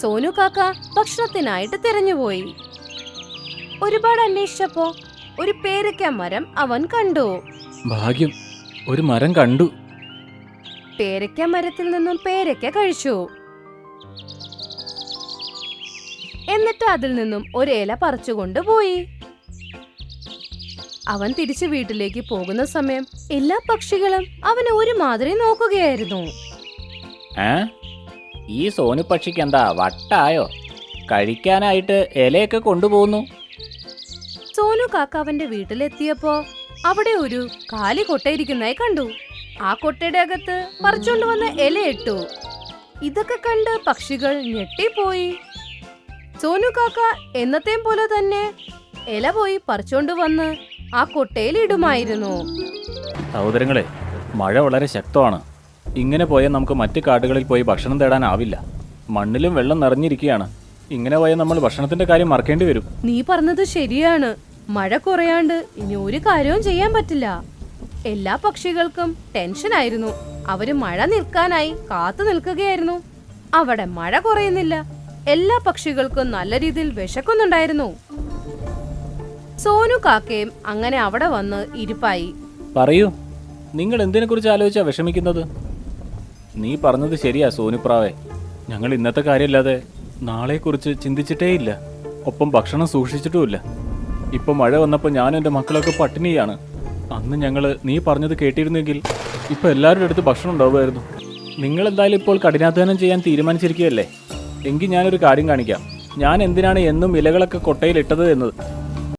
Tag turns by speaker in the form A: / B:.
A: സോനു കാക്ക ഭക്ഷണത്തിനായിട്ട് തിരഞ്ഞുപോയി. ഒരുപാട് അന്വേഷിച്ചപ്പോ ഒരു പേരയ്ക്ക മരം അവൻ കണ്ടു.
B: ഭാഗ്യം, ഒരു മരം കണ്ടു.
A: പേരയ്ക്ക മരത്തിൽ നിന്നും പേരയ്ക്ക കഴിച്ചു. എന്നിട്ട് അതിൽ നിന്നും ഒരു ഇല പറിച്ചുകൊണ്ട് പോയി. അവൻ തിരിച്ചു വീട്ടിലേക്ക് പോകുന്ന സമയം എല്ലാ പക്ഷികളും അവനെ ഒരുമാതിരി നോക്കുകയായിരുന്നു.
B: ഈ സോനു പക്ഷിക്ക് എന്താ വട്ടായോ? കഴിക്കാനായിട്ട് ഇലയൊക്കെ കൊണ്ടുപോകുന്നു.
A: സോനു കാക്ക അവന്റെ വീട്ടിലെത്തിയപ്പോ അവിടെ ഒരു കാലി കൊട്ടയിരിക്കുന്നതായി കണ്ടു. ആ കൊട്ടയുടെ അകത്ത് പറിച്ചോണ്ട് വന്ന ഇലയിട്ടു. ഇതൊക്കെ കണ്ട് പക്ഷികൾ ഞെട്ടിപ്പോയി. സോനു കാക്ക എന്നത്തെയും പോലെ തന്നെ ഇല പോയി പറിച്ചോണ്ട് വന്ന് ആ കൊട്ടയിൽ ഇടുമായിരുന്നു.
B: സഹോദരങ്ങളെ, മഴ വളരെ ശക്തമാണ്. ഇങ്ങനെ പോയാൽ നമുക്ക് മറ്റു കാടുകളിൽ പോയി ഭക്ഷണം തേടാനാവില്ല. മണ്ണിലും വെള്ളം നിറഞ്ഞിരിക്കുകയാണ്. ഇങ്ങനെ പോയാൽ നമ്മൾ ഭക്ഷണത്തിന്റെ കാര്യം മറക്കേണ്ടി വരും.
A: നീ പറഞ്ഞത് ശരിയാണ്. മഴ കുറയാണ്ട് ഇനി ഒരു കാര്യവും ചെയ്യാൻ പറ്റില്ല. എല്ലാ പക്ഷികൾക്കും ടെൻഷനായിരുന്നു. അവര് മഴ നിൽക്കാനായി കാത്തു നിൽക്കുകയായിരുന്നു. അവിടെ മഴ കുറയുന്നില്ല. എല്ലാ പക്ഷികൾക്കും നല്ല രീതിയിൽ വിശക്കുന്നുണ്ടായിരുന്നു. സോനു കാക്കയും അങ്ങനെ അവിടെ വന്ന് ഇരിപ്പായി.
B: പറയൂ, നിങ്ങൾ എന്തിനെ കുറിച്ച് ആലോചിച്ചാ വിഷമിക്കുന്നത്? നീ പറഞ്ഞത് ശരിയാ സോനുപ്രാവേ. ഞങ്ങൾ ഇന്നത്തെ കാര്യമില്ലാതെ നാളെക്കുറിച്ച് ചിന്തിച്ചിട്ടേയില്ല. ഒപ്പം ഭക്ഷണം സൂക്ഷിച്ചിട്ടുമില്ല. ഇപ്പം മഴ വന്നപ്പോൾ ഞാനും എൻ്റെ മക്കളൊക്കെ പട്ടിണിയാണ്. അന്ന് ഞങ്ങൾ നീ പറഞ്ഞത് കേട്ടിരുന്നെങ്കിൽ ഇപ്പം എല്ലാവരുടെ അടുത്ത് ഭക്ഷണം ഉണ്ടാവുമായിരുന്നു. നിങ്ങൾ എന്തായാലും ഇപ്പോൾ കഠിനാധ്വാനം ചെയ്യാൻ തീരുമാനിച്ചിരിക്കുകയല്ലേ? എങ്കിൽ ഞാനൊരു കാര്യം കാണിക്കാം. ഞാൻ എന്തിനാണ് എന്നും ഇലകളൊക്കെ കൊട്ടയിലിട്ടത് എന്നത്.